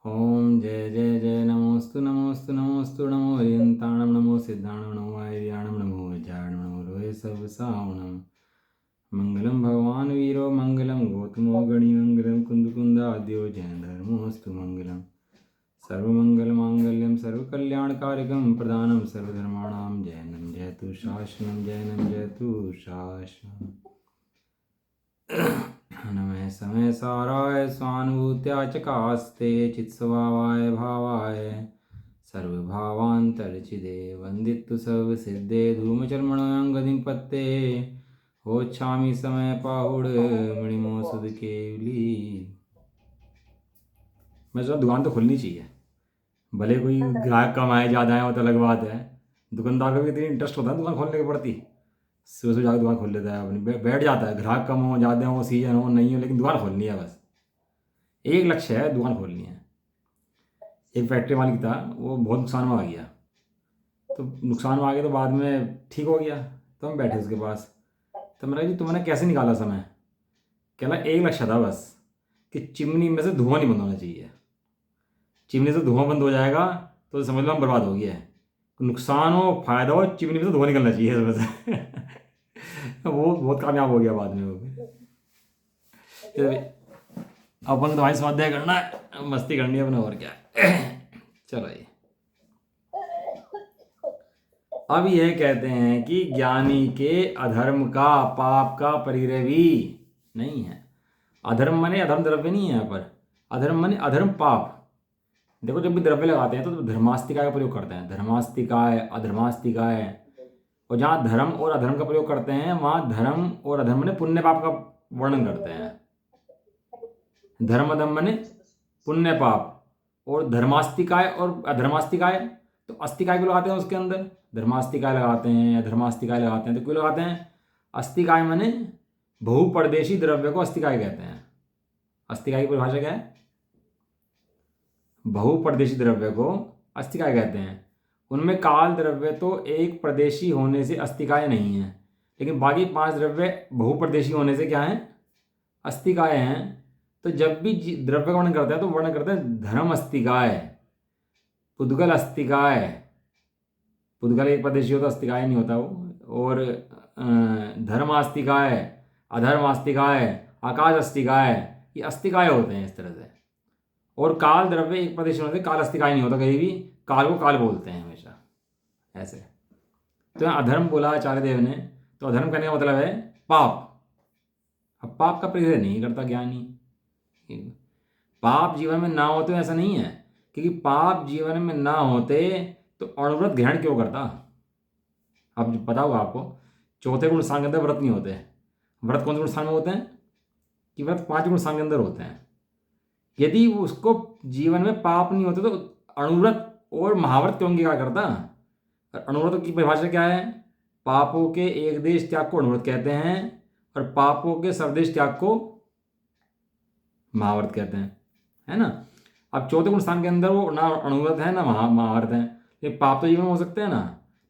ओम जय जय जय नमोस्तु नमोस्तु नमोस्तु नमो हरियंताणम नमो सिद्धाणम नमो आर्याणम नमो वज्राणम नमो रोहे सब सावणम मंगलम भगवान वीरो मंगलम गौतमो गणि मंगलम कुंदकुंदाद्यो जय धर्मोस्तु मंगलम सर्वमंगल मांगल्यम सर्वकल्याणकारिकम प्रदानम सर्वधर्माणाम जयनम जयतु शासनम जयनम जयतु शासनम नमः समय साराय स्वानुभूत्या चकास्ते चित्स्वभावाय भावाय सर्वभावान्तर्चिदे वन्दितु सर्वसिद्धे धूमचर्मणोऽयं पत्ते होच्छामि समय पाहुड़ मणिमो सुध केवली। मैं सोचा दुकान तो खुलनी चाहिए, भले कोई ग्राहक कम आए ज़्यादा आए वो तो अलग बात है। दुकानदार का भी इतनी इंटरेस्ट होता है दुकान खोलने की पड़ती, सुबह सुबह जाकर दुकान खोल लेता है अपनी, बैठ जाता है। ग्राहक कम हो ज़्यादा हो सीजन हो नहीं हो, लेकिन दुकान खोलनी है बस। एक लक्ष्य है, दुकान खोलनी है। एक फैक्ट्री मालिक था, वो बहुत नुकसान में आ गया। तो नुकसान में आ गया तो बाद में ठीक हो गया, तो हम बैठे उसके पास। तो मैंने कहा जी तुमने कैसे निकाला समय? कहला एक लक्ष्य था बस कि चिमनी में से धुआं नहीं बंद होना चाहिए। चिमनी से धुआं बंद हो जाएगा तो समझ लो हम बर्बाद हो गया है। नुकसान हो फायदा हो, चिमनी में से धुआं निकलना चाहिए इसमें से वो बहुत कामयाब हो गया बाद में वो भी। अपन को तुम्हारी स्वाध्याय करना है, मस्ती करनी है अपने, और क्या चलो ये अब यह कहते हैं कि ज्ञानी के अधर्म का पाप का परिग्रह भी नहीं है। अधर्म माने अधर्म द्रव्य नहीं है यहाँ पर, अधर्म माने अधर्म पाप। देखो जब भी द्रव्य लगाते हैं तो धर्मास्तिकाय का प्रयोग करते हैं, धर्मास्तिकाय अधर्मास्तिकाय। और जहाँ धर्म और अधर्म का प्रयोग करते हैं वहाँ धर्म और अधर्म माने पुण्य पाप का वर्णन करते हैं। धर्म अधर्म माने पुण्य पाप, और धर्मास्तिकाय और अधर्मास्तिकाय। तो अस्तिकाय क्यों लगाते हैं उसके अंदर? धर्मास्तिकाय लगाते हैं या धर्मास्तिकाय लगाते हैं तो क्यों लगाते हैं? अस्तिकाय माने बहुपरदेशी द्रव्य को अस्तिकाय कहते हैं। अस्तिकाय की परिभाषा क्या है? बहुपरदेशी द्रव्य को अस्तिकाय कहते हैं। उनमें काल द्रव्य तो एक प्रदेशी होने से अस्तिकाय नहीं है, लेकिन बाकी 5 द्रव्य बहुप्रदेशी होने से क्या है? अस्तिकाय हैं। तो जब भी द्रव्य का वर्णन करते हैं तो वर्णन करते हैं धर्म अस्तिकाय, पुद्गल अस्तिकाय। पुद्गल एक प्रदेशी हो तो अस्तिकाय नहीं होता वो। और धर्मास्तिकाय, अधर्मास्तिकाय, आकाश अस्तिकाय, ये अस्तिकाय होते हैं इस तरह से। और काल द्रव्य एक प्रदेशी होने से काल अस्तिकाय नहीं होता कहीं भी, काल को काल बोलते हैं हमेशा ऐसे। तो अधर्म बोला आचार्य देव ने, तो अधर्म करने का मतलब है पाप। अब पाप का परिग्रह नहीं करता ज्ञानी। पाप जीवन में ना होते ऐसा नहीं है, क्योंकि पाप जीवन में ना होते तो अणुव्रत ग्रहण क्यों करता? अब पता होगा आपको, चौथे गुण स्थान के अंदर व्रत नहीं होते। व्रत कौन से गुण स्थान में होते हैं? कि व्रत 5 गुण स्थान के अंदर होते हैं। यदि उसको जीवन में पाप नहीं होते तो अणुव्रत और महाव्रत क्यों अंगीकार करता? अणुव्रत की परिभाषा क्या है? पापों के एक देश त्याग को अणुव्रत कहते हैं और पापों के सर्वदेश त्याग को महाव्रत कहते हैं, है ना। अब चौथे गुण स्थान के अंदर वो ना अणुव्रत है ना महाव्रत है, लेकिन पाप तो जीवन में हो सकते हैं ना।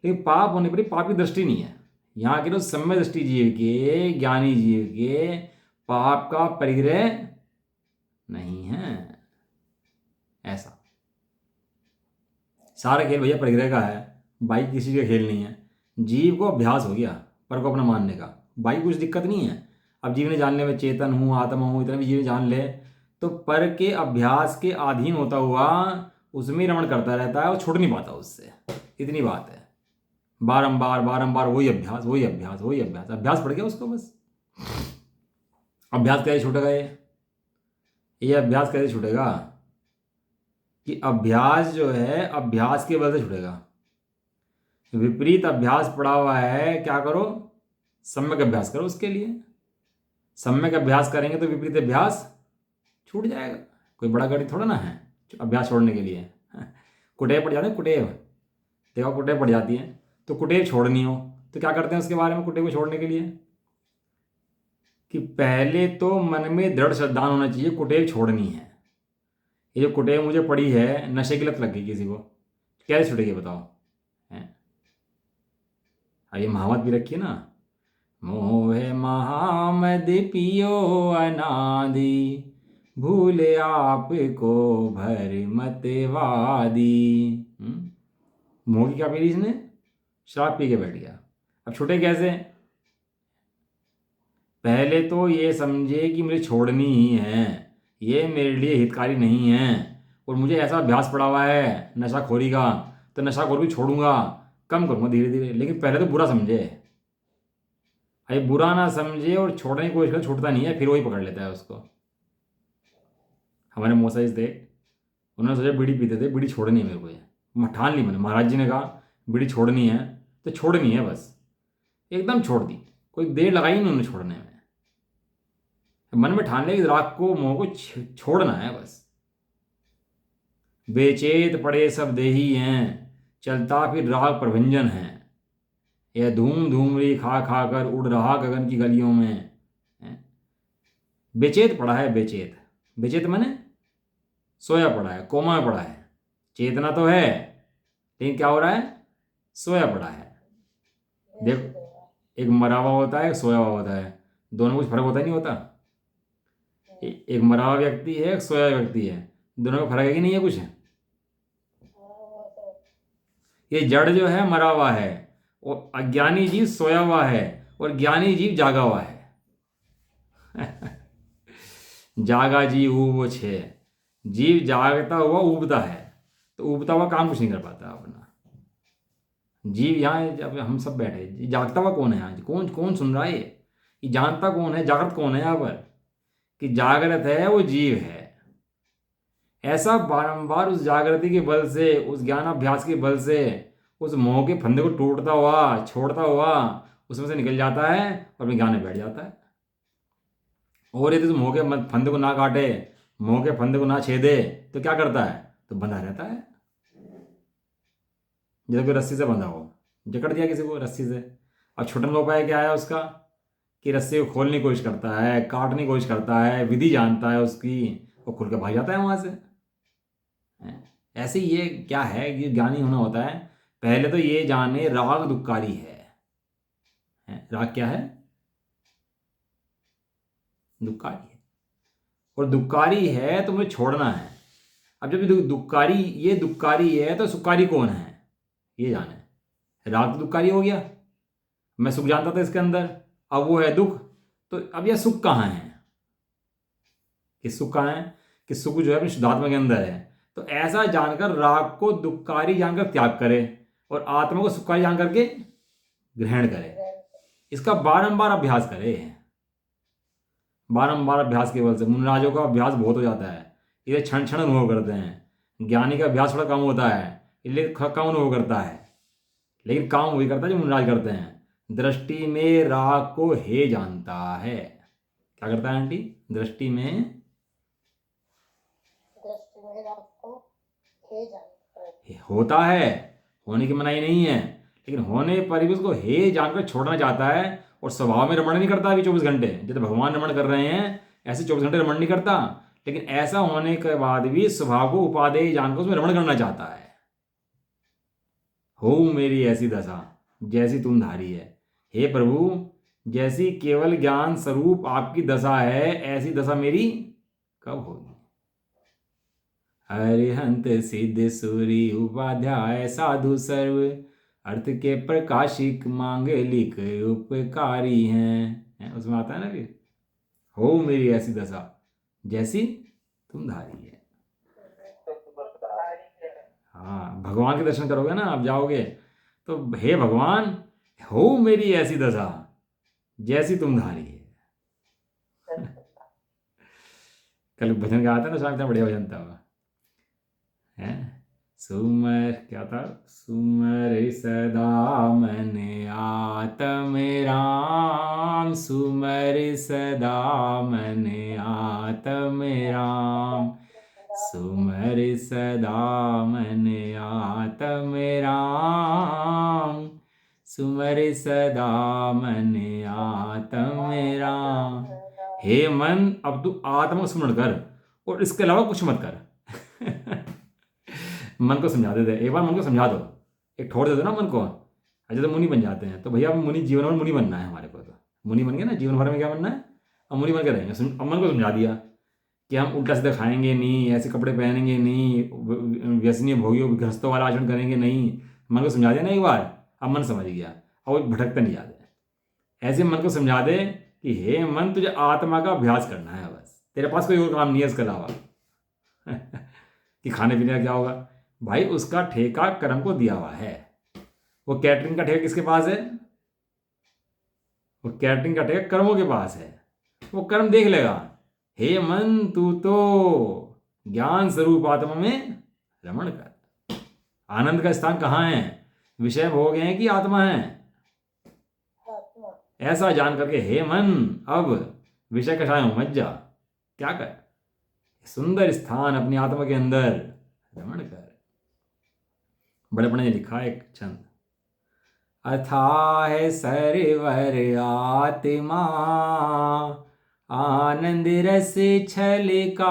लेकिन पाप होने पर पाप की दृष्टि नहीं है यहाँ के। तो सम्य दृष्टि जीव के, ज्ञानी जीव के पाप का परिग्रह नहीं है। ऐसा सारा खेल भैया परिग्रह का है, बाइक किसी का खेल नहीं है। जीव को अभ्यास हो गया पर को अपना मानने का, बाइक कुछ दिक्कत नहीं है। अब जीव ने जानने में चेतन हूँ आत्मा हूँ इतना भी जीव जान ले तो पर के अभ्यास के अधीन होता हुआ उसमें रमण करता रहता है और छूट नहीं पाता उससे। इतनी बात है, बारंबार बारंबार वही अभ्यास वही अभ्यास वही अभ्यास, अभ्यास पड़ गया उसको बस। अभ्यास कैसे छूटेगा ये अभ्यास कैसे छूटेगा? कि अभ्यास जो है अभ्यास के बल से छूटेगा। विपरीत अभ्यास पड़ा हुआ है, क्या करो? सम्यक अभ्यास करो उसके लिए। सम्यक अभ्यास करेंगे तो विपरीत अभ्यास छूट जाएगा। कोई बड़ा गाड़ी थोड़ा ना है अभ्यास छोड़ने के लिए। कुटेव पड़ जाते हैं, कुटेव देखो कुटेव पड़ जाती है तो कुटेव छोड़नी हो तो क्या करते हैं उसके बारे में? कुटेव को छोड़ने के लिए कि पहले तो मन में दृढ़ श्रद्धा होना चाहिए कुटेव छोड़नी है। ये जो कुटेव मुझे पड़ी है, नशे की लत लग गई किसी को, कैसे छूटेगी बताओ? है ये महावत भी रखिए ना, मोहे महामद पियो अनादि भूले आपको भर मत वादी। मोह की क्या पी ली इसने, शराब पी के बैठ गया। अब छूटे कैसे, पहले तो ये समझे कि मुझे छोड़नी ही है, ये मेरे लिए हितकारी नहीं है, और मुझे ऐसा अभ्यास पड़ा हुआ है नशाखोरी का, तो नशाखोर भी छोड़ूंगा, कम करूंगा धीरे धीरे। लेकिन पहले तो बुरा समझे, अरे बुरा ना समझे और छोड़ने की कोशिश कर, छूटता नहीं है, फिर वही पकड़ लेता है उसको। हमारे मोसाइज थे, उन्होंने सोचा बीड़ी पीते थे, बीड़ी छोड़नी है मेरे को, ये ठान ली मैंने। महाराज जी ने कहा बीड़ी छोड़नी है तो छोड़नी है बस, एकदम छोड़ दी, कोई देर लगाई नहीं उन्होंने छोड़ने में। मन में ठान लिया कि राग को, मोह को छोड़ना है बस। बेचेत पड़े सब देही हैं, चलता फिर राग प्रभंजन है, यह धूम धूमरी खा खा कर उड़ रहा गगन की गलियों में। बेचेत पड़ा है, बेचेत, बेचेत माने सोया पड़ा है, कोमा में पड़ा है। चेतना तो है लेकिन क्या हो रहा है, सोया पड़ा है। देखो, एक मरा हुआ होता है, एक सोया हुआ होता है, दोनों में कुछ फर्क होता ही नहीं होता। एक मरा हुआ व्यक्ति है, एक सोया व्यक्ति है, दोनों में फर्क है कि नहीं है कुछ। ये जड़ जो है मरा हुआ है, और अज्ञानी जीव सोया हुआ है, और ज्ञानी जीव जागा हुआ है। जागा जीव वो छे, जीव जागता हुआ उबता है, तो उबता हुआ काम कुछ नहीं कर पाता अपना। जीव यहाँ जब हम सब बैठे, जागता हुआ कौन है आज, कौन कौन सुन रहा है, ये जानता कौन है, जागृत कौन है यहाँ पर, कि जागृत है वो जीव है। ऐसा बारंबार उस जागृति के बल से, उस ज्ञान अभ्यास के बल से, उस मोह के फंदे को टूटता हुआ, छोड़ता हुआ उसमें से निकल जाता है और अपने ज्ञान में बैठ जाता है। और यदि उस मोह के फंदे को ना काटे, मोह के फंदे को ना छेदे, तो क्या करता है, तो बंधा रहता है। जैसे कोई रस्सी से बंधा हो, जकड़ दिया किसी को रस्सी से, अब छुटने का उपाय क्या है उसका, कि रस्सी को खोलने की कोशिश करता है, काटने की कोशिश करता है, विधि जानता है उसकी, वो खुल के भाग जाता है वहां से। ऐसे ही ये क्या है कि ज्ञानी होना होता है, पहले तो ये जाने राग दुक्कारी है। राग क्या है, दुक्कारी है, और दुक्कारी है तो मुझे छोड़ना है। अब जब दुक्कारी, ये दुक्कारी है तो सुकारी कौन है ये जाने। राग तो दुक्कारी हो गया, मैं सुख जानता था इसके अंदर, अब वो है दुख, तो अब यह सुख कहाँ है, कि सुख कहाँ है, कि सुख जो है अपनी शुद्धात्मा के अंदर है। तो ऐसा जानकर राग को दुक्कारी जानकर त्याग करे, और आत्मा को सुखकारी जान करके ग्रहण करे। इसका बारंबार अभ्यास करे, बारंबार अभ्यास के बल से। मुनराजों का अभ्यास बहुत हो जाता है, ये क्षण क्षण अनुभव करते हैं। ज्ञानी का अभ्यास थोड़ा कम होता है, इसलिए कम अनुभव करता है, लेकिन काम वही करता है जो मुनराज करते हैं। दृष्टि में राग को हे जानता है, क्या करता है आंटी, दृष्टि में राग को हे जानता है। होता है, होने की मनाही नहीं है, लेकिन होने पर भी उसको हे जानकर छोड़ना चाहता है, और स्वभाव में रमण नहीं करता अभी 24 घंटे, जैसे भगवान रमण कर रहे हैं ऐसे 24 घंटे रमण नहीं करता। लेकिन ऐसा होने के बाद भी स्वभाव को उपादेय जानकर उसमें रमण करना चाहता है। हो मेरी ऐसी दशा जैसी तुम धारी है, हे प्रभु जैसी केवल ज्ञान स्वरूप आपकी दशा है, ऐसी दशा मेरी कब होगी। हरिहंत सिद्ध सूरी उपाध्याय साधु सर्व, अर्थ के प्रकाशिक मांगे लिख उपकारी हैं। उसमें आता है ना कि हो मेरी ऐसी दशा जैसी तुम धारी है। हाँ, भगवान के दर्शन करोगे ना आप, जाओगे तो हे भगवान हो मेरी ऐसी दशा जैसी तुम धारी है। कल भजन गाया था ना शाम, बढ़िया भजन था वो, है सुमर, क्या था, सुमर सदा मन आत्म राम, सुमर सदा मन आत्म राम, सुमर सदा मन आत्म राम, सुमर सदा मन आत्म राम। हे मन, अब तू आत्मा स्मरण कर और इसके अलावा कुछ मत कर। मन को समझा देते, एक बार मन को समझा दो, एक ठोर दे दो ना मन को, अच्छा तो मुनि बन जाते हैं। तो भैया मुनि, जीवन भर मुनि बनना है हमारे को, तो मुनि बन गए ना, जीवन भर में क्या बनना है, अब मुनि बन के रहेंगे। अब मन को समझा दिया कि हम उल्टा सीधा खाएंगे नहीं, ऐसे कपड़े पहनेंगे नहीं, व्यसनीय भोगियों गृहस्थों वाला आचरण करेंगे नहीं। मन को समझा दिया ना एक बार, अब मन समझ गया, और वो भटकता नहीं जाता। ऐसे मन को समझा दे कि हे मन, तुझे आत्मा का अभ्यास करना है, बस तेरे पास कोई और काम नहीं है इसके अलावा। कि खाने पीने का क्या होगा भाई, उसका ठेका कर्म को दिया हुआ है। वो कैटरिंग का ठेका किसके पास है? वो कैटरिंग का ठेका कर्मों के पास है। वो कर्म देख लेगा। हे मन, तू तो ज्ञान स्वरूप आत्मा में रमण कर। आनंद का स्थान कहाँ है? विषय भोग हैं कि आत्मा है? ऐसा जान करके हे मन, अब विषय कषाय मत जा, क्या कर, सुंदर स्थान अपनी आत्मा के अंदर रमण कर। बड़े बड़े ने लिखा है एक छंद, अथाह सरवर आत्मा, आनंद रस छलकाय,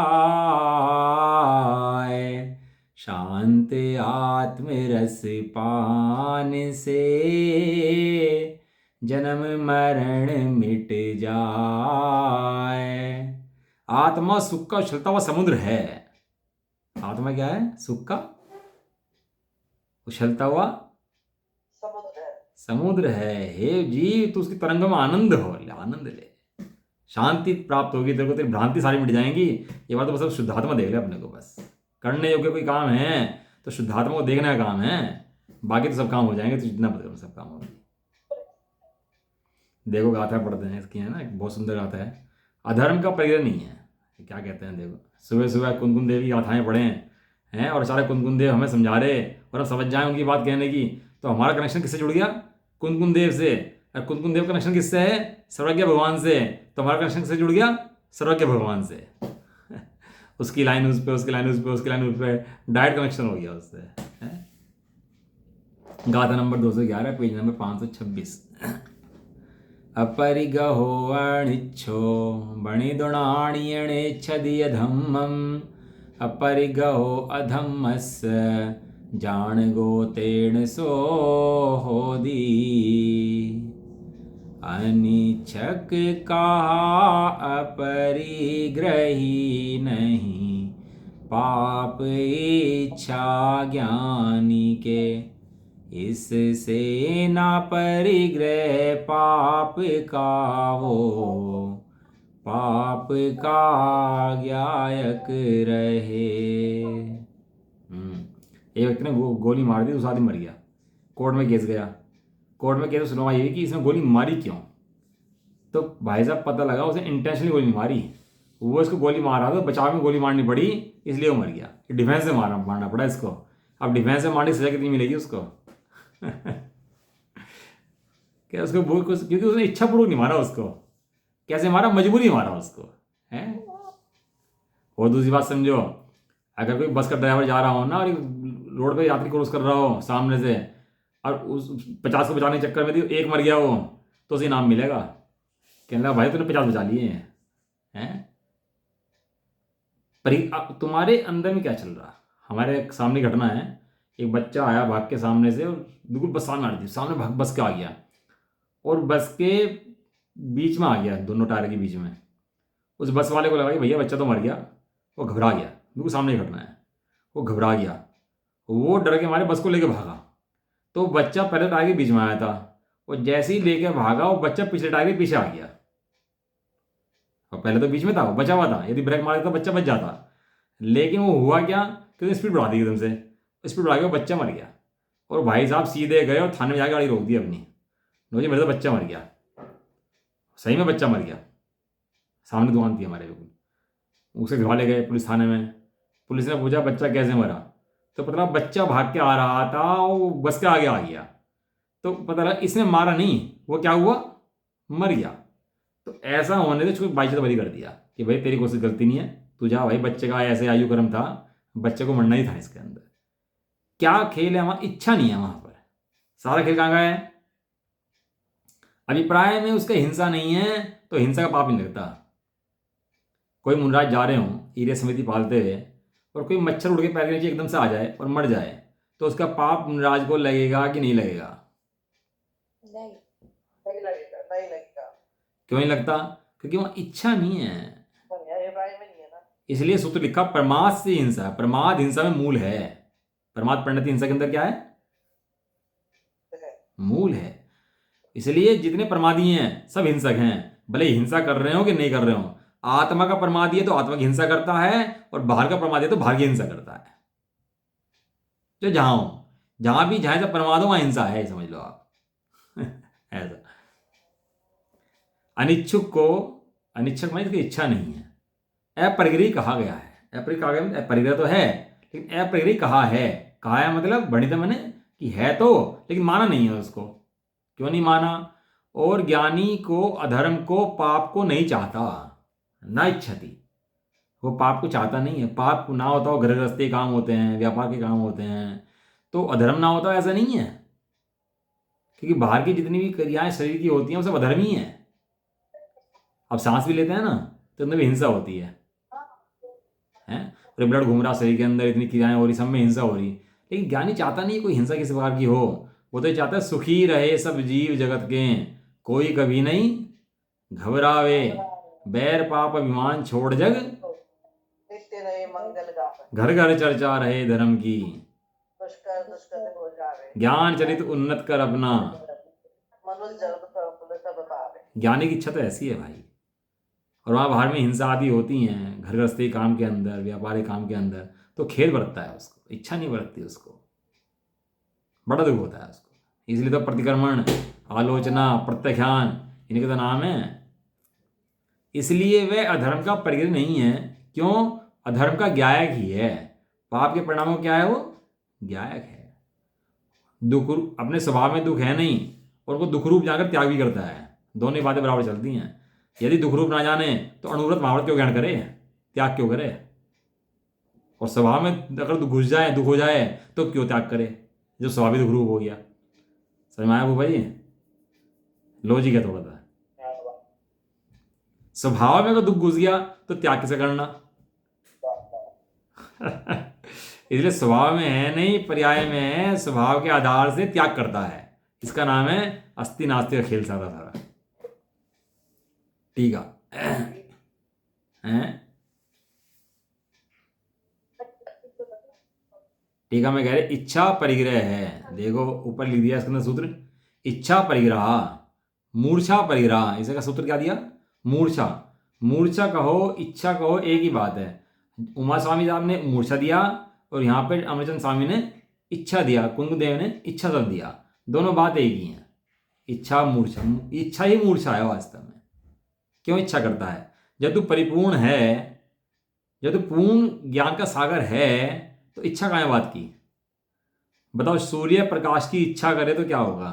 शांत आत्म रस पान से, जन्म मरण मिट जाए। आत्मा सुख का उछलता हुआ समुद्र है। आत्मा क्या है? सुख का उछलता हुआ समुद्र है। हे जीव, तू उसकी तरंगों में आनंद हो, ले आनंद ले, शांति प्राप्त होगी तेरे को, तेरी भ्रांति सारी मिट जाएंगी। ये बात तो बस शुद्धात्मा देख ले अपने को। बस करने योग्य कोई काम है तो शुद्धात्मा को देखने का काम है, बाकी तो सब काम हो जाएंगे, तो जितना पता सब काम होगा। देखो गाथा पढ़ते हैं इसकी, है ना, बहुत सुंदर गाथा है। अधर्म का परिग्रह नहीं है, क्या कहते हैं देखो, सुबह सुबह कुनकुन देव की गाथाएं पढ़े हैं और सारे कुनकुन देव हमें समझा रहे और हम समझ जाएं उनकी बात कहने की, तो हमारा कनेक्शन किससे जुड़ गया? कुनकुन देव से। और कुनकुन देव का कनेक्शन किससे है? सर्वज्ञ भगवान से। तो हमारा कनेक्शन किससे जुड़ गया? सर्वज्ञ भगवान से। उसकी लाइन उस पर, उसकी लाइन उस पर, उसकी लाइन उस पर, डायरेक्ट कनेक्शन हो गया उससे। गाथा नंबर 211, पेज नंबर 526। अपरिगहो अणिच्छो बणिदुणाण्यणेच्छदिय धम्मम्, अपरिगहो अधम्मस्य जान गोतेण सो होदी। अनिच्छक कहा अपरिग्रही नहीं, पाप इच्छा ज्ञानी के, इससे ना परिग्रह पाप का वो, पाप का ज्ञायक रहे। एक व्यक्ति ने गोली मार दी, दूसरा आदमी मर गया, कोर्ट में केस गया। कोर्ट में केस सुनवाई हुई कि इसने गोली मारी क्यों। तो भाई साहब पता लगा उसने इंटेंशनली गोली नहीं मारी, वो इसको गोली मार रहा था, बचाव में गोली मारनी पड़ी इसलिए वो मर गया। डिफेंस से मारना पड़ा इसको। अब डिफेंस से मारने की सजा कितनी मिलेगी उसको? क्या उसको क्योंकि उसने इच्छापूर्वक नहीं मारा उसको। कैसे मारा? मजबूरी मारा उसको, है। और दूसरी बात समझो, अगर कोई बस का ड्राइवर जा रहा हो ना और रोड पे यात्री क्रॉस कर रहा हो सामने से, और उस 50 को बचाने के चक्कर में एक मर गया हो, तो उसे इनाम मिलेगा। कहने लगा भाई तूने 50 बचा लिए हैं। पर तुम्हारे अंदर में क्या चल रहा? हमारे सामने घटना है, एक बच्चा आया भाग के सामने से, और बिल्कुल बस सामने आ रही थी, सामने भाग बस के आ गया और बस के बीच में आ गया, दोनों टायर के बीच में। उस बस वाले को लगा कि भैया बच्चा तो मर गया, वो घबरा गया। बिल्कुल सामने घटना है, वो घबरा गया, वो डर के मारे बस को लेके भागा। तो बच्चा पहले टायर के बीच में आया था, और जैसे ही लेके भागा वो बच्चा पिछले टायर के पीछे आ गया। और पहले तो बीच में था, वो बचा हुआ था, यदि ब्रेक मार देता बच्चा बच जाता। लेकिन वो हुआ क्या कि उसने स्पीड बढ़ा दी एकदम से, स्पीड बढ़ा के वो बच्चा मर गया। और भाई साहब सीधे गए और थाने में जाकर गाड़ी रोक दी अपनी। मुझे मेरा तो बच्चा मर गया, सही में बच्चा मर गया, सामने दुकान थी हमारे बिल्कुल। उसे घरवाले गए पुलिस थाने में, पुलिस ने पूछा बच्चा कैसे मरा, तो पता लगा बच्चा भाग के आ रहा था, वो बस के आगे आ गया। तो पता लगा इसने मारा नहीं, वो क्या हुआ, मर गया। तो ऐसा होने से उसको बाइक से बरी कर दिया कि भाई तेरी कोई गलती नहीं है, तू जा भाई, बच्चे का ऐसे आयु क्रम था, बच्चे को मरना ही था इसके अंदर। क्या खेल है वहां? इच्छा नहीं है वहां पर, सारा खेल कहाँ का है? अभिप्राय में उसका हिंसा नहीं है तो हिंसा का पाप नहीं लगता। कोई मुनराज जा रहे हो ईरे समिति पालते हुए, और कोई मच्छर उड़ के पैर के नीचे एकदम से आ जाए और मर जाए, तो उसका पाप मुनराज को लगेगा कि नहीं लगेगा? नहीं लगेगा। क्यों नहीं लगता? क्योंकि वहां इच्छा नहीं है। अभिप्राय में नहीं है ना। इसलिए सूत्र लिखा प्रमाद से हिंसा। प्रमाद हिंसा में मूल है। प्रमाद परिणति हिंसा के अंदर क्या है? मूल है। इसलिए जितने प्रमादी हैं सब हिंसक हैं, भले हिंसा कर रहे हो कि नहीं कर रहे हो। आत्मा का प्रमादी है तो आत्मा की हिंसा करता है, और बाहर का प्रमादी है तो बाहर की हिंसा करता है। जो जहां हो, जहां से प्रमाद हो वहां हिंसा है, समझ लो आप। ऐसा अनिच्छुक माने इसकी इच्छा नहीं है। अपरिग्रही कहा गया है। अपरिग्रही कहा गया, परिग्रह तो है लेकिन अपरिग्रही कहा है। कहा है मतलब भणित मैंने कि है तो, लेकिन माना नहीं है उसको। क्यों नहीं माना? और ज्ञानी को अधर्म को पाप को नहीं चाहता, ना इच्छति। वो पाप को चाहता नहीं है। पाप ना होता हो घर गृहस्थी काम होते हैं, व्यापार के काम होते हैं, तो अधर्म ना होता ऐसा नहीं है। क्योंकि बाहर की जितनी भी क्रियाएं शरीर की होती हैं वो सब अधर्म ही है। अब सांस भी लेते हैं ना तो उनमें भी हिंसा होती है, हैं? और ब्लड घूम रहा शरीर के अंदर, इतनी क्रियाएं हो रही, सब में हिंसा हो रही। लेकिन ज्ञानी चाहता नहीं है कोई हिंसा किसी प्रकार की हो। वो तो ये चाहता है सुखी रहे सब जीव जगत के, कोई कभी नहीं घबरावे, बैर पाप अभिमान छोड़ जग नित्य रहे मंगल गावे, घर घर चर्चा रहे धर्म की, दुष्कर हो जावे, ज्ञान चरित उन्नत कर अपना। मनुष्य जन्म सब पावे। ज्ञानी की इच्छा तो ऐसी है भाई। और वहाँ बाहर में हिंसा आदि होती हैं घर गृहस्थी काम के अंदर, व्यापारिक काम के अंदर, तो खेद बरतता है उसको, इच्छा नहीं बरतती उसको, बड़ा दुख होता है उसको। इसलिए तो प्रतिक्रमण, आलोचना, प्रत्याख्यान, इनके तो नाम है। इसलिए वह अधर्म का परिग्रह नहीं है। क्यों? अधर्म का ज्ञायक ही है। पाप के परिणामों क्या है? वो ज्ञायक है। दुख अपने स्वभाव में दुख है नहीं, और उनको दुख रूप जाकर त्याग भी करता है। दोनों ही बातें बराबर चलती हैं। यदि दुख रूप ना जाने तो अनुव्रत महाव्रत क्यों ग्रहण करे, त्याग क्यों करे? और स्वभाव में अगर दुख घुस जाए, दुख हो जाए, तो क्यों त्याग करे जो स्वाभाविक दुख रूप हो गया? समझ में आया वो भाई? लॉजिक है थोड़ा सा। स्वभाव में अगर दुख घुस गया तो त्याग कैसे करना? इसलिए स्वभाव में है नहीं, पर्याय में है, स्वभाव के आधार से त्याग करता है। इसका नाम है अस्ति नास्ति का खेल सारा सारा। ठीक है, ठीक है। मैं कह रहे इच्छा परिग्रह है। देखो ऊपर लिख दिया इसके अंदर सूत्र, इच्छा परिग्रह, मूर्छा परिग्रह। इसे का सूत्र क्या दिया? मूर्छा। मूर्छा कहो, इच्छा कहो, एक ही बात है। उमा स्वामी साहब ने मूर्छा दिया और यहाँ पे अमरचंद स्वामी ने इच्छा दिया, कुंगदेव ने इच्छा शब्द दिया। दोनों बात एक ही है। इच्छा मूर्छा, इच्छा ही मूर्छा है वास्तव में। क्यों इच्छा करता है? जब तू परिपूर्ण है, जब तू पूर्ण ज्ञान का सागर है, तो इच्छा कहाँ है बात की? बताओ, सूर्य प्रकाश की इच्छा करे तो क्या होगा?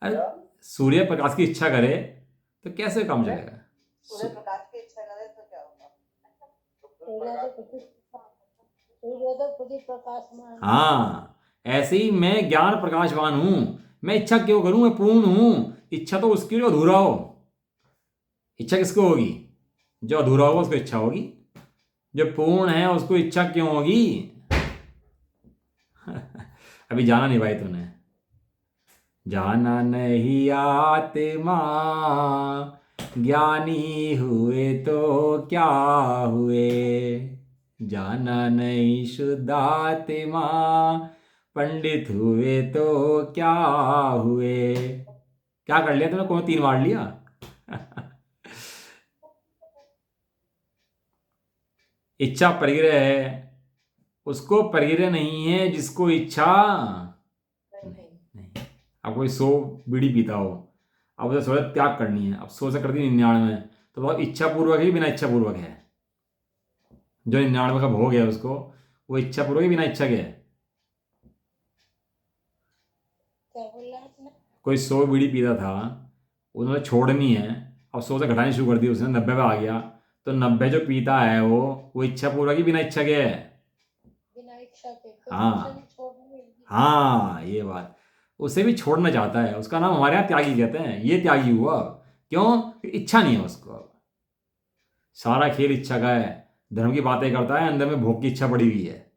अरे सूर्य प्रकाश की इच्छा करे तो कैसे काम चलेगा? सूर्य प्रकाश की इच्छा करे तो क्या होगा? हाँ, ऐसे ही मैं ज्ञान प्रकाशवान हूं। मैं इच्छा क्यों करूं? मैं पूर्ण हूं। इच्छा तो उसकी जो अधूरा हो। इच्छा किसको होगी? जो अधूरा होगा उसको इच्छा होगी। जो पूर्ण है उसको इच्छा क्यों होगी? अभी जाना नहीं भाई तूने। जाना नहीं आत्मा, ज्ञानी हुए तो क्या हुए। जाना नहीं शुद्धात्मा, पंडित हुए तो क्या हुए। क्या कर लिया तूने? कौन 3 मार लिया? इच्छा परिग्रह है, उसको परिग्रह नहीं है जिसको इच्छा नहीं। अब कोई 100 बीड़ी पीता हो, अब उसे 100 त्याग करनी है, अब 100 से कर दी 99, तो बहुत इच्छा पूर्वक है बिना इच्छा पूर्वक है? जो 99 का भोग है उसको, वो इच्छा पूर्वक ही बिना इच्छा के है? कोई 100 बीड़ी पीता था, उन्होंने छोड़नी है, अब 100 से घटानी शुरू कर दी उसने, 90 पे आ गया, तो 90 जो पीता है वो इच्छा पूर्वक ही बिना इच्छा के है? बिना इच्छा के। हाँ हाँ, ये बात। उसे भी छोड़ना चाहता है, उसका नाम हमारे यहाँ त्यागी कहते हैं। ये त्यागी हुआ। क्यों? इच्छा नहीं है उसको। अब सारा खेल इच्छा का है। धर्म की बातें करता है, अंदर में भोग की इच्छा पड़ी हुई है।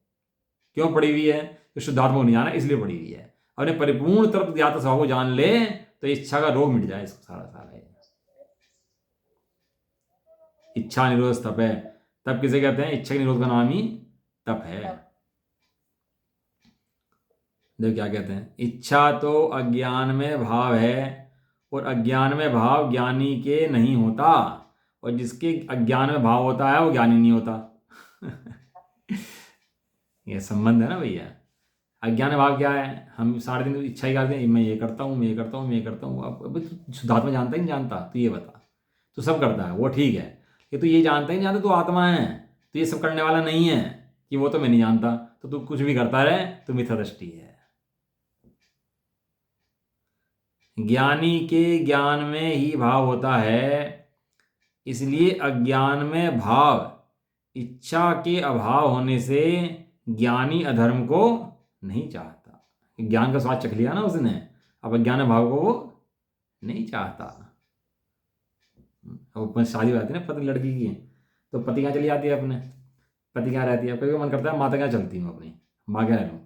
क्यों पड़ी हुई है? तो शुद्धात्मा को नहीं जाना इसलिए पड़ी हुई है। अपने परिपूर्ण तरफ ज्ञात स्वभाव को जान ले तो इच्छा का रोग मिट जाए इसको सारा सारा। इच्छा निरोध तप है। तप किसे कहते हैं? इच्छा के निरोध का नाम ही तप है। देखो क्या कहते हैं, इच्छा तो अज्ञान में भाव है और अज्ञान में भाव ज्ञानी के नहीं होता, और जिसके अज्ञान में भाव होता है वो ज्ञानी नहीं होता। ये संबंध है ना भैया। अज्ञान भाव क्या है? हम सारे दिन इच्छा ही करते हैं, मैं ये करता हूँ, मैं ये करता हूँ, मैं ये करता हूँ। अब तू शुद्धात्मा जानता ही नहीं जानता? तो ये बता, तू सब करता है वो ठीक है, ये तो ये जानता ही नहीं जानता तू आत्मा है, तो ये सब करने वाला नहीं है कि वो तो मैं नहीं जानता, तो तू कुछ भी करता रहे तो मिथ्या दृष्टि है। ज्ञानी के ज्ञान में ही भाव होता है, इसलिए अज्ञान में भाव इच्छा के अभाव होने से ज्ञानी अधर्म को नहीं चाहता। ज्ञान का स्वाद चख लिया ना उसने, अब अज्ञान भाव को वो नहीं चाहता। अब अपन शादी हो जाती है ना पति लड़की की, तो पति कहाँ चली जाती है? अपने पति कहाँ रहती है? कभी मन करता है माता क्या चलती हूँ, अपनी माँ क्या रहूँ।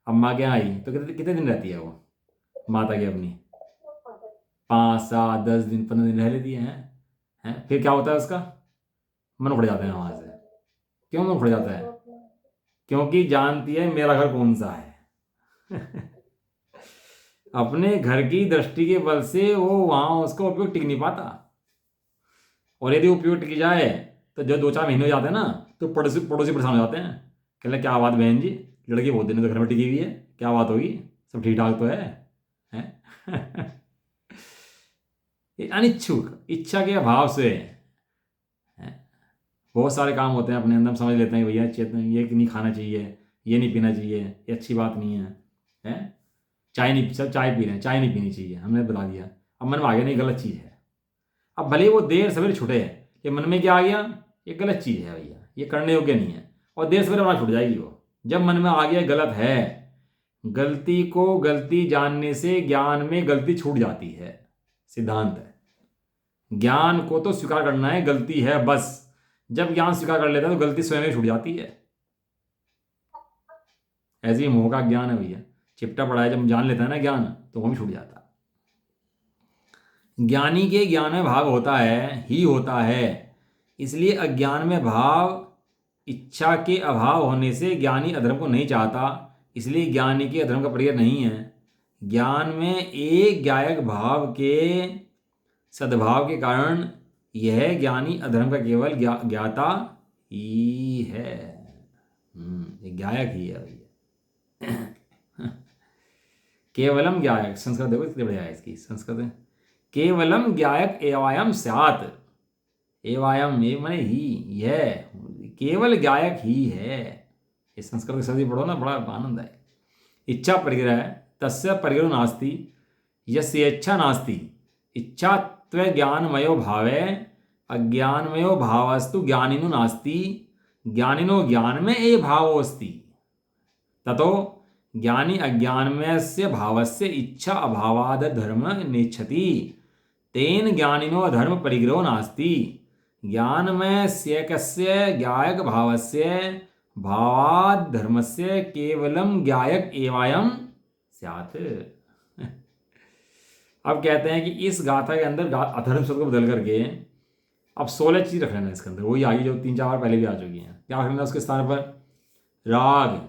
अब माँ क्या आई तो कितने कितने दिन रहती है वो माता की अपनी? 5, 7, 10 दिन, 15 दिन रह लेती हैं। फिर क्या होता है उसका? मन उखड़ जाता है वहां से। क्यों मन उखड़ जाता है? क्योंकि जानती है मेरा घर कौन सा है। अपने घर की दृष्टि के बल से वो वहां उसका उपयोग टिक नहीं पाता, और यदि उपयोग टिक जाए तो जो 2-4 महीने हो जाते हैं ना, तो पड़ोसी परेशान हो जाते हैं। कहते क्या बात बहन जी, लड़की बहुत दिन तो घर में टिकी हुई है, क्या बात होगी, सब ठीक ठाक तो है? ये अनिच्छुक, इच्छा के अभाव से बहुत सारे काम होते हैं अपने अंदर, हम समझ लेते हैं भैया चेतन ये नहीं खाना चाहिए, ये नहीं पीना चाहिए, ये अच्छी बात नहीं है। चाय नहीं, सब चाय पी रहे हैं, चाय नहीं पीनी चाहिए, हमने बता दिया। अब मन में आ गया नहीं गलत चीज़ है। अब भले वो देर सवेरे छुटे, ये मन में क्या आ गया, ये गलत चीज़ है भैया, ये करने योग्य नहीं है, और देर सवेरे वहाँ छुट जाएगी वो। जब मन में आ गया गलत है, गलती को गलती जानने से ज्ञान में गलती छूट जाती है, सिद्धांत है। ज्ञान को तो स्वीकार करना है गलती है बस, जब ज्ञान स्वीकार कर लेता है तो गलती स्वयं ही छूट जाती है। ऐसे ही मोह का ज्ञान है भैया, चिपटा पड़ा है, जब जान लेता है ना ज्ञान तो वो भी छूट जाता है। ज्ञानी के ज्ञान में भाव होता है ही होता है, इसलिए अज्ञान में भाव इच्छा के अभाव होने से ज्ञानी अधर्म को नहीं चाहता, इसलिए ज्ञानी के अधर्म का परिचय नहीं है। ज्ञान में एक ज्ञायक भाव के सद्भाव के कारण यह ज्ञानी अधर्म का केवल ज्ञाता ही है। ज्ञायक ही है भैया। केवलम ज्ञायक, संस्कृत देखो कितनी बढ़िया है इसकी संस्कृत। केवलम ज्ञायक एवायम स्यात्, एवायम ये माने ही, यह केवल ज्ञायक ही है। ये संस्कृत की शब्द पढ़ो ना, बड़ा आनंद है। इच्छा परिग्रह तस्य परिग्रह नास्ति, यस्य इच्छा नास्ति इच्छात्व ज्ञानमयो भावे, अज्ञानमयो भावस्तु ज्ञानिनो नास्ति, ज्ञानिनो ज्ञान में ए भावोस्ति, ततो ज्ञानी अज्ञानमयस्य भावस्य इच्छा अभावाद धर्म नेच्छति, तेन ज्ञानिनो धर्म परिग्रहो नास्ति, ज्ञानमयस्यैकस्य ज्ञायक भावस्य भावाद धर्मस्य केवलम ज्ञायक एवायम स्यात्। अब कहते हैं कि इस गाथा के अंदर अधर्म शब्द को बदल करके अब 16 चीज रख लेना इसके अंदर, वही आगे जो 3-4 बार पहले भी आ चुकी हैं। क्या रख लेना उसके स्थान पर? राग,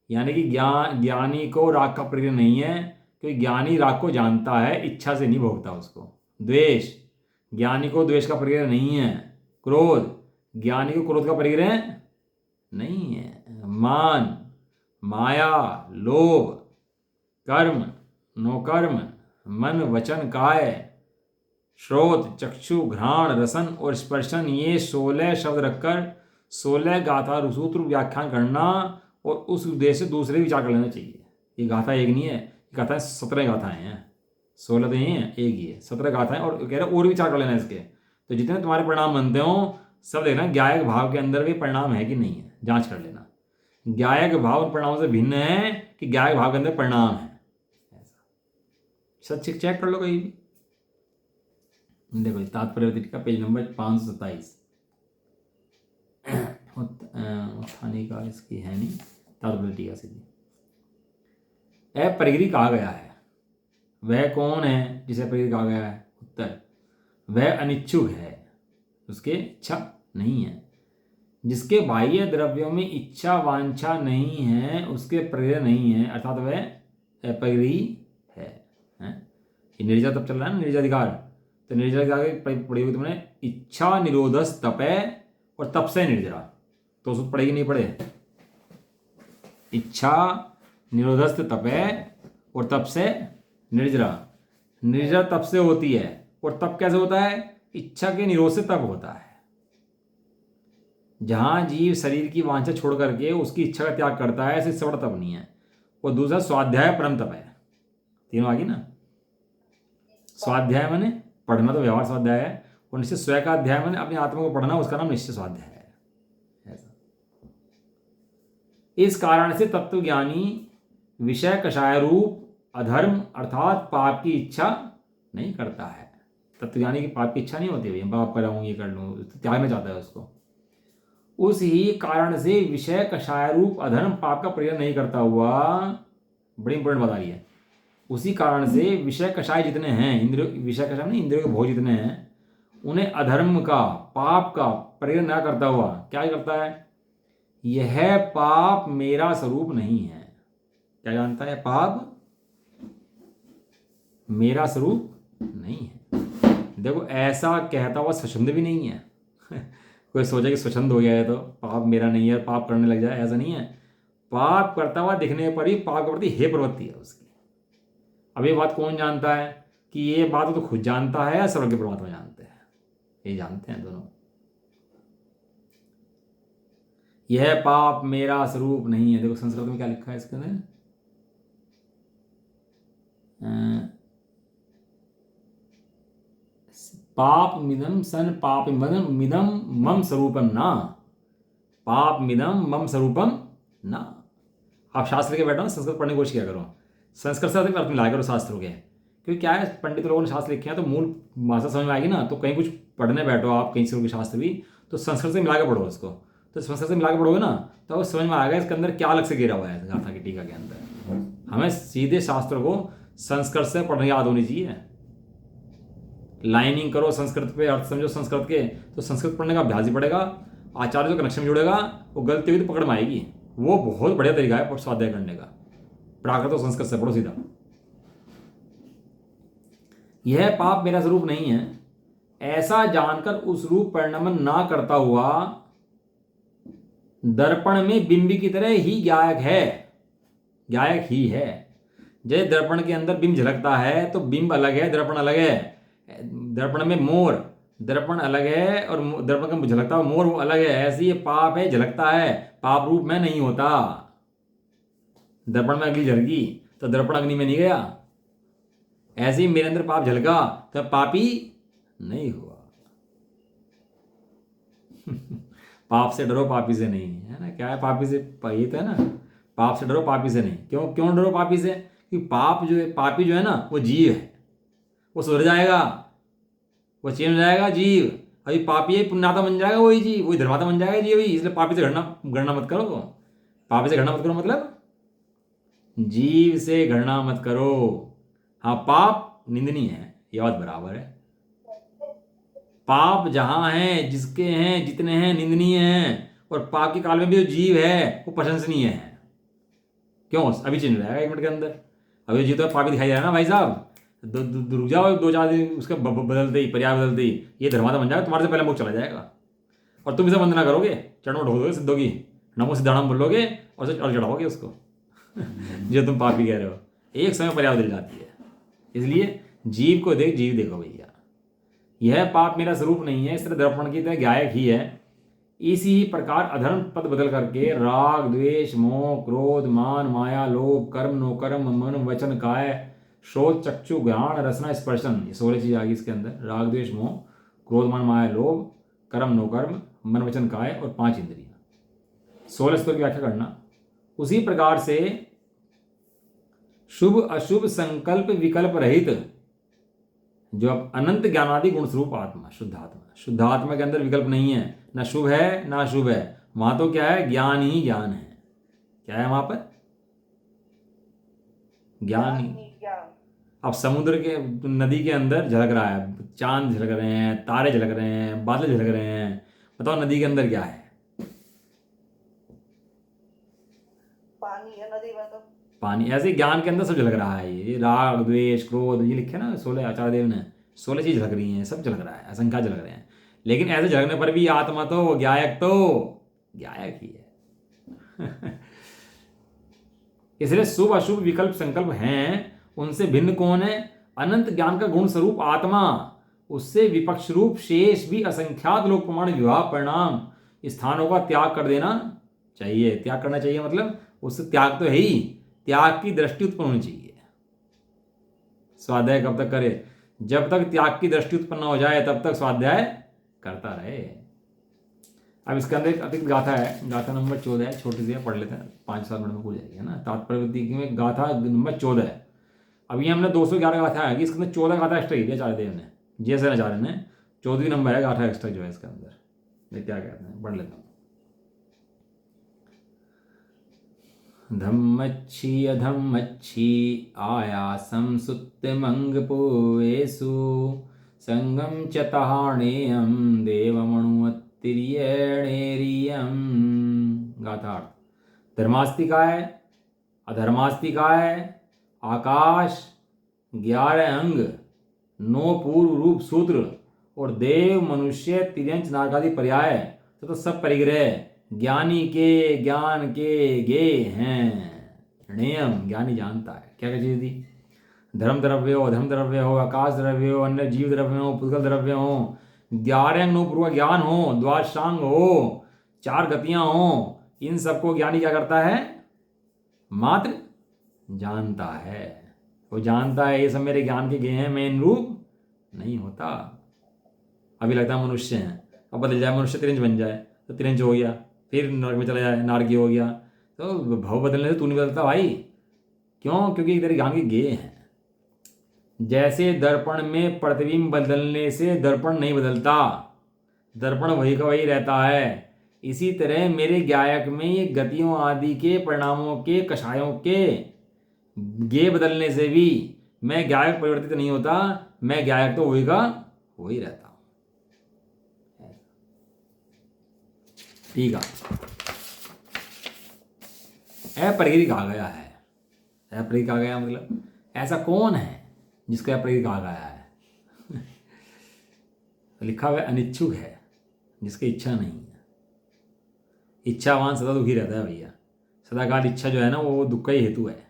यानी कि ज्ञानी को राग का परिग्रह नहीं है, क्योंकि ज्ञानी राग को जानता है, इच्छा से नहीं भोगता उसको। द्वेष, ज्ञानी को द्वेष का परिग्रह नहीं है। क्रोध, ज्ञानी को क्रोध का परिग्रह नहीं है। मान, माया, लोभ, कर्म, नोकर्म, मन, वचन, काय, श्रोत, चक्षु, घ्राण, रसन और स्पर्शन, ये 16 शब्द रखकर 16 गाथा सूत्र व्याख्यान करना, और उस उद्देश्य से दूसरे विचार कर लेना चाहिए। ये गाथा एक नहीं है, गाथा 17 गाथाएं हैं, 16 तो नहीं है, एक ही है, 17 गाथाएं। और कह रहे और विचार कर लेना इसके, तो जितने तुम्हारे परिणाम बनते हो सब देखना ज्ञायक भाव के अंदर भी परिणाम है कि नहीं है, जांच कर लेना। ज्ञायक भाव उन परिणामों से भिन्न है कि ज्ञायक भाव के अंदर परिणाम है, सच चेक कर लो कहीं भी। देखो तात्पर्य का पेज नंबर 527, उत्थानी का इसकी है नहीं, तात्पर्य टीका से अपरिग्रही कहा गया है। वह कौन है जिसे अपरिग्रही कहा गया है? उत्तर, वह अनिच्छुक है, उसके इच्छा नहीं है। जिसके बाह्य द्रव्यों में इच्छा वांछा नहीं है, उसके प्रेरणा नहीं है, अर्थात वह अपरिग्रही है, हैं? ये निर्जर तप चल रहा है ना, निर्जराधिकार। तो निर्जराधिकार के पढ़ी हुई तुमने, इच्छा निरोधस तपे और तप से निर्जरा, तो उसको पढ़ेगी नहीं पढ़े? इच्छा निरोधस्त तपे और तप से निर्जरा। निर्जरा तप से होती है, और तप कैसे होता है? इच्छा के निरोध से तप होता है। जहां जीव शरीर की वांछा छोड़ करके उसकी इच्छा का त्याग करता है, ऐसे बड़ा तप नहीं है। और दूसरा स्वाध्याय परम तप है। तीनों आ गई ना। स्वाध्याय माने पढ़ना, तो व्यवहार स्वाध्याय है, और निश्चित स्वयं का अध्याय माने अपनी आत्मा को पढ़ना, उसका नाम निश्चित स्वाध्याय है। ऐसा। इस कारण से तत्वज्ञानी विषय कषाय रूप अधर्म अर्थात पाप की इच्छा नहीं करता है। तत्वज्ञानी की पाप की इच्छा नहीं होती, भैया पाप कर रहा हूँ, ये कर लूँ, त्यागना चाहता है उसको। उस ही कारण से विषय कषाय रूप अधर्म पाप का प्रयोग नहीं करता हुआ, बड़ी इंपॉर्टेंट बता रही है, उसी कारण से विषय कषाय जितने हैं, इंद्रियों विषय कषाय नहीं, इंद्रियों के भोग जितने हैं, उन्हें अधर्म का पाप का प्रयोग न करता हुआ क्या करता है? यह पाप मेरा स्वरूप नहीं है। क्या जानता है? पाप मेरा स्वरूप नहीं है। देखो, ऐसा कहता हुआ स्वच्छंद भी नहीं है। कोई सोचे कि स्वच्छंद हो गया है तो पाप मेरा नहीं है, पाप करने लग जाए, ऐसा नहीं है। पाप करता हुआ दिखने पर ही पाप के प्रति हे प्रवृत्ति है उसकी। अब ये बात कौन जानता है? कि ये बात तो खुद जानता है या सर्वज्ञ परमात्मा जानते हैं? ये जानते हैं दोनों। यह पाप मेरा स्वरूप नहीं है। देखो संस्कृत में क्या लिखा है इसके अंदर, पाप मिदम सन पाप मिदम मम स्वरूपम ना, पाप मिदम मम स्वरूपम ना। आप शास्त्र के बैठो, संस्कृत पढ़ने की कोशिश किया करो, संस्कृत से अर्थ मिलाया करो शास्त्रों के। क्योंकि क्या है, पंडित लोगों ने शास्त्र लिखे हैं तो मूल भाषा समझ में आएगी ना। तो कहीं कुछ पढ़ने बैठो आप, कहीं से शास्त्र भी, तो संस्कृत से मिला के पढ़ो उसको। तो संस्कृत से मिला के पढ़ोगे ना, तो वो समझ में आएगा इसके अंदर क्या अलग से गिरा हुआ है गाथा की टीका के अंदर। हमें सीधे शास्त्र को संस्कृत से पढ़ने याद होनी चाहिए। लाइनिंग करो संस्कृत पे, अर्थ समझो संस्कृत के, तो संस्कृत पढ़ने का अभ्यास ही पड़ेगा। आचार्य जो कनेक्शन जुड़ेगा, वो गलती हुई तो पकड़ में आएगी। वो बहुत बढ़िया तरीका है स्वाध्याय करने का। प्राकृत और संस्कृत से पढ़ो सीधा। यह पाप मेरा स्वरूप नहीं है, ऐसा जानकर उस रूप परिणमन ना करता हुआ दर्पण में बिंब की तरह ही गायक है, गायक ही है। जैसे दर्पण के अंदर बिंब झलकता है तो बिंब अलग है, दर्पण अलग है। दर्पण में मोर, दर्पण अलग है और दर्पण का झलकता हुआ मोर वो अलग है। ऐसे ये पाप है, झलकता है, पाप रूप में नहीं होता। दर्पण में अग्नि झलकी तो दर्पण अग्नि में नहीं गया। ऐसे ही मेरे अंदर पाप झलका तो पापी नहीं हुआ। पाप से डरो पापी से नहीं, है ना। क्या है पापी से? ये तो है ना, पाप से डरो पापी से नहीं। क्यों डरो पापी से? क्योंकि पाप जो है, पापी जो है ना, वो जीव है, वो सुधर जाएगा, वो चेंज हो जाएगा जीव। अभी पापी है, पुण्यात्मा बन जाएगा वही जीव, वही धर्मात्मा बन जाएगा जीव। इसलिए पापी से घृणा मत करो। पापी से घृणा मत करो मतलब जीव से घृणा मत करो। हाँ, पाप निंदनीय है, ये बात बराबर है। पाप जहां हैं, जिसके हैं, जितने हैं, निंदनीय हैं। और पाप के काल में भी जो जीव है वो प्रशंसनीय है। क्यों? अभी चेंज हो जाएगा 1 मिनट के अंदर। अभी जीव तो पापी दिखाई दे रहा है ना भाई साहब, रुक जाओ 2-4 दिन, उसका बदलते ही, पर्याय बदलते ही ये धर्मात्मा बन जाएगा, तुम्हारे से पहले मुख चला जाएगा। और तुम इसे वंदना करोगे, चरणों ढो दोगे सिद्धों की, नमो सिद्धाणम बोलोगे और उसे और चढ़ाओगे उसको। जो तुम पापी कह रहे हो, एक समय पर्याय बदल जाती है। इसलिए जीव को देख, जीव देखो भैया। यह पाप मेरा स्वरूप नहीं है, इस तरह दर्पण की तरह गायक ही है। इसी ही प्रकार अधर्म पद बदल करके राग द्वेष मोह क्रोध मान माया लोभ कर्म नो कर्म मन वचन काय शोच चक्षु घ्राण रसना स्पर्शन, ये 16 चीज आ गई इसके अंदर। राग द्वेष मोह क्रोध मान माया लोभ कर्म नो कर्म मन वचन काय और 5 इंद्रियां। 16 स्तों की व्याख्या करना। उसी प्रकार से शुभ अशुभ संकल्प विकल्प रहित जो अनंत ज्ञानादि गुण स्वरूप आत्मा, शुद्ध आत्मा के अंदर विकल्प नहीं है, ना शुभ है ना अशुभ है। वहां तो क्या है? ज्ञान ही ज्ञान है। क्या है वहां पर? ज्ञान ही। अब समुद्र के नदी के अंदर झलक रहा है, चांद झलक रहे हैं, तारे झलक रहे हैं, बादल झलक रहे हैं, बताओ नदी के अंदर क्या है? पानी है नदी में तो। पानी। ऐसे ही ज्ञान के अंदर सब झलक रहा है, ये राग द्वेष क्रोध, ये लिखे ना 16 आचार्य देव ने, 16 चीज झलक रही हैं, सब झलक रहा है, असंख्या झलक रहे हैं। लेकिन ऐसे झलकने पर भी आत्मा तो ज्ञायक ही है। इसलिए शुभ अशुभ विकल्प संकल्प हैं, उनसे भिन्न कौन है? अनंत ज्ञान का गुण स्वरूप आत्मा। उससे विपक्ष रूप शेष भी असंख्यात लोक प्रमाण विवाह परिणाम स्थानों का त्याग कर देना चाहिए। त्याग करना चाहिए मतलब उससे त्याग तो है ही, त्याग की दृष्टि उत्पन्न होनी चाहिए। स्वाध्याय कब तक करे? जब तक त्याग की दृष्टि उत्पन्न हो जाए तब तक स्वाध्याय करता रहे। अब इसके अंदर एक अतिरिक्त गाथा है, गाथा नंबर 14 है, छोटी सी है, पढ़ लेते हैं, 5-7 मिनट में हो जाएगी, है ना। तात्पर्य में गाथा नंबर 14 है। अभी हमने 211 गाथा है कि इसके अंदर 14 गाथा एक्स्ट्रा दिया आचार्य देव ने, जैसे आचार्य ने 14वीं नंबर है गाथा एक्स्ट्रा जो है इसके अंदर। ये क्या कहते हैं, पढ़ लेता हूँ। धम्मच्छी अधम्मच्छी आयासं सुत्यमंगपोवेषु संगम च तहाणेयं देवमणुअतिर्यणेरियं। गाथार्थ। धर्मास्तिकाय, अधर्मास्तिकाय, आकाश, 11 अंग, 9 पूर्व रूप सूत्र और देव मनुष्य तिर्यंच नागादि पर्याय तो सब परिग्रह ज्ञानी के ज्ञान के गे हैं। नियम ज्ञानी जानता है। क्या क्या चीज दी? धर्म द्रव्य हो, अधर्म द्रव्य हो, आकाश द्रव्य हो, अन्य जीव द्रव्य हो, पुद्गल द्रव्य हो, 11 अंग 9 पूर्व ज्ञान हो, द्वादशांग हो, 4 गतियां हो, इन सबको ज्ञानी क्या करता है? मात्र जानता है। वो जानता है ये सब मेरे ज्ञान के गे हैं, मैं इन रूप नहीं होता। अभी लगता है मनुष्य हैं, अब बदल जाए मनुष्य तिरंज बन जाए तो तिरंज हो गया, फिर नरक में चला जाए नारकी हो गया, तो भाव बदलने से तू नहीं बदलता भाई। क्यों? क्योंकि तेरे ज्ञान के गे हैं। जैसे दर्पण में प्रतिबिंब बदलने से दर्पण नहीं बदलता, दर्पण वही का वही रहता है, इसी तरह मेरे गायक में ये गतियों आदि के परिणामों के कषायों के गे बदलने से भी मैं गायक परिवर्तित नहीं होता, मैं गायक तो वही का वही रहता हूं। ठीक है। अपरिग्रही कहा गया है। अपरिग्रही कहा गया मतलब ऐसा कौन है जिसको अपरिग्रही कहा गया है? लिखा हुआ अनिच्छुक है, जिसकी इच्छा नहीं है। इच्छावान सदा दुखी रहता है भैया। सदाकाल इच्छा जो है ना वो दुख का ही हेतु है।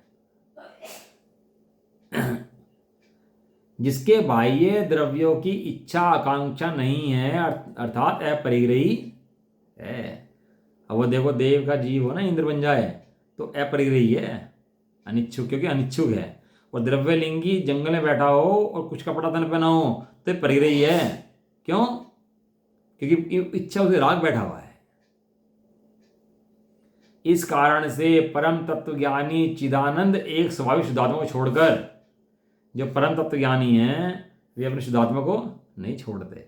जिसके बाह्य द्रव्यों की इच्छा आकांक्षा नहीं है अर्थात अपरिग्रही है। अब वो देखो देव का जीव हो ना, इंद्र बन जाए तो अपरिग्रही है, अनिच्छुक, क्योंकि अनिच्छुक है। और द्रव्यलिंगी जंगल में बैठा हो और कुछ कपड़ा तन पहना हो तो परिग्रही है। क्यों? क्योंकि इच्छा उसे राग बैठा हुआ है। इस कारण से परम तत्वज्ञानी चिदानंद एक स्वाभाविक शुद्धात्मा को छोड़कर, जो परम तत्वज्ञानी हैं वे अपने शुद्धात्मा को नहीं छोड़ते।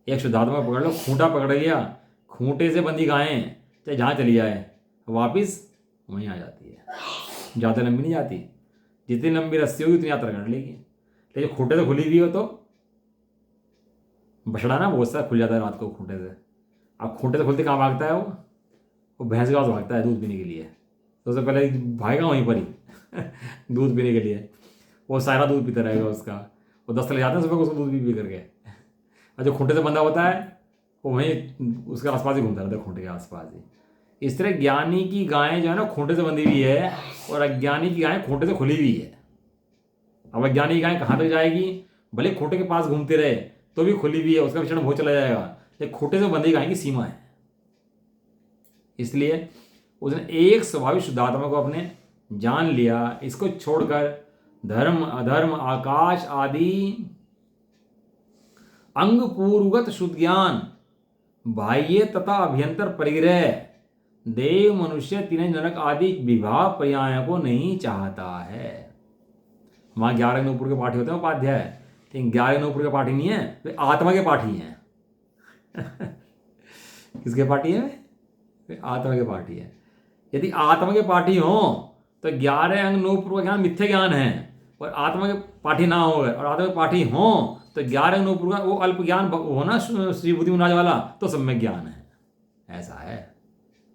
एक शुद्धात्मा पकड़ लो, खूंटा पकड़ लिया, खूंटे से बंधी गायें चाहे जहाँ चली जाए वापिस वहीं आ जाती है, ज़्यादा लंबी नहीं जाती। जितनी लंबी रस्सी होगी उतनी यात्रा कर लेगी। लेकिन खूंटे से खुली हुई हो तो बछड़ा ना बहुत सारा खुल जाता है रात को खूंटे से। अब खूंटे से खुलते कहाँ भागता है वो भैंस के पास भागता है दूध पीने के लिए। तो उससे पहले भागेगा वहीं पर ही दूध पीने के लिए। वो सारा दूध पीता रहेगा उसका। वो 10 चले जाते हैं सुबह को उसको दूध पी करके। और जो खूंटे से बंधा होता है वो वहीं उसके आसपास ही घूमता रहता है, खूंटे के आसपास ही। इस तरह ज्ञानी की गायें जो है ना खूंटे से बंधी हुई है और अज्ञानी की गायें खूंटे से खुली हुई है। अब अज्ञानी की गायें कहाँ तक जाएगी? भले खूंटे के पास घूमते रहे तो भी खुली हुई है, उसका विचरण बहुत चला जाएगा, लेकिन खूंटे से बंधी गाय की सीमा है। इसलिए उसने एक स्वाभाविक शुद्धात्मा को अपने जान लिया। इसको छोड़कर धर्म अधर्म आकाश आदि अंग पूर्वगत शुद्ध ज्ञान, बाह्य तथा अभ्यंतर परिग्रह, देव मनुष्य तीन जनक आदि विवाह पर्यायों को नहीं चाहता है। वहां 11 नूपुर के पाठी होते हैं उपाध्याय, लेकिन 11 नूपुर के पाठी नहीं है, वे आत्मा के पाठी हैं। किसके पाठी है? वे आत्मा के पाठी है। यदि आत्मा के पाठी हो तो 11 अंग 9 पूर्व ज्ञान मिथ्या ज्ञान है, और आत्मा के पाठी ना हो और आत्मा के पाठी हो तो 11 गुणों पूरा वो अल्प ज्ञान हो ना श्री बुद्धि मुनाज वाला तो सम्यक ज्ञान है। ऐसा है,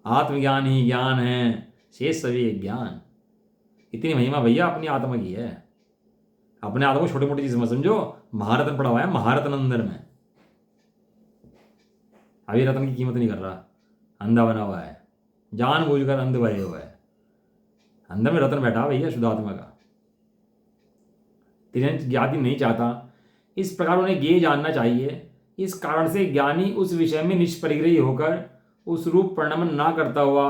आत्मज्ञान ही ज्ञान है, शेष सभी ज्ञान। इतनी महिमा भैया अपनी आत्मा की है। अपने आत्मा को छोटी मोटी चीज मत समझो। महारत्न पड़ा हुआ है, महारत्न अंदर में। अभी रत्न की कीमत नहीं कर रहा, अंधा बना हुआ है, जान बूझकर अंध भरे हुआ है। अंदर में रत्न बैठा भैया शुद्ध आत्मा का। तिरंज ज्ञाति नहीं चाहता, इस प्रकार उन्हें ये जानना चाहिए। इस कारण से ज्ञानी उस विषय में निष्परिग्रही होकर उस रूप प्रणमन ना करता हुआ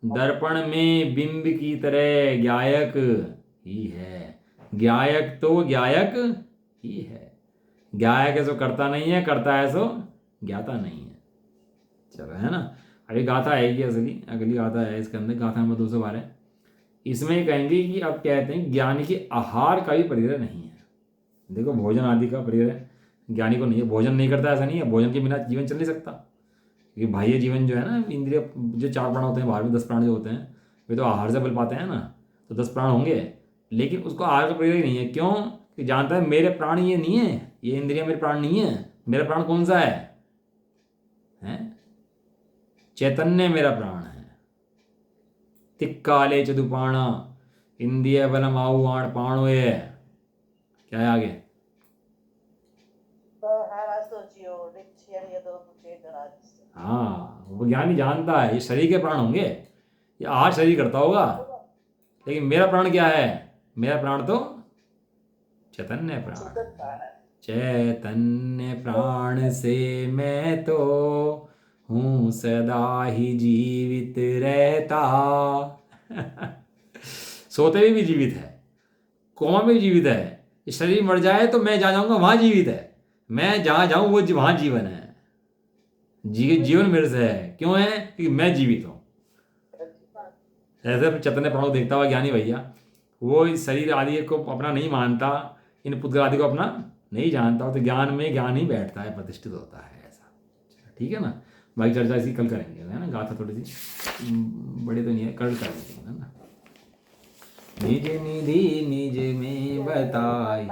दर्पण में बिंब की तरह ज्ञायक ही है। ज्ञायक तो ज्ञायक ही है। ज्ञायक है सो करता नहीं है, करता है सो ज्ञाता नहीं है। चलो है ना। अभी गाथा आएगी, असली अगली गाथा है इसके अंदर, गाथा नंबर 212। इसमें ये कहेंगे कि अब कहते हैं ज्ञानी के आहार का भी परिग्रह नहीं है। देखो भोजन आदि का परिग्रह ज्ञानी को नहीं है। भोजन नहीं करता ऐसा नहीं है, भोजन के बिना जीवन चल नहीं सकता। क्योंकि बाह्य जीवन जो है ना, इंद्रिय जो 4 प्राण होते हैं, बाहर में 10 प्राण जो होते हैं, वे तो आहार से बल पाते हैं ना, तो 10 प्राण होंगे, लेकिन उसको आहार का परिग्रह नहीं है। क्यों? कि जानता है मेरे प्राण ये नहीं है, ये इंद्रिया मेरे प्राण नहीं है। मेरा प्राण कौन सा है? चैतन्य मेरा प्राण है। तिक्काले चतुपाणा इंद्रिय बलम आहुआण पाणो ये। क्या है आगे? हाँ, वो ज्ञानी जानता है ये शरीर के प्राण होंगे, ये आहार शरीर करता होगा, लेकिन मेरा प्राण क्या है? मेरा प्राण तो चैतन्य प्राण। चैतन्य प्राण से मैं तो हूँ सदा ही जीवित रहता। सोते हुए भी जीवित है, कोमा में भी जीवित है। ये शरीर मर जाए तो मैं जहाँ जाऊँगा वहाँ जीवित है, मैं जहाँ जाऊँ वो वहाँ जीवन है। जीवन मेरे से है। क्यों है? क्योंकि मैं जीवित हूँ। ऐसे चैतन्य प्राण को देखता हुआ ज्ञानी भैया वो इस शरीर आदि को अपना नहीं मानता, इन पुद्गल आदि को अपना नहीं जानता, तो ज्ञान में ज्ञान ही बैठता है, प्रतिष्ठित होता है। ऐसा ठीक है ना। बाकी चर्चा इसी कल करेंगे, है ना। गाथा थोड़ी सी बड़ी तो नहीं है, कल करेंगे, है ना। निज निधि निज में बताई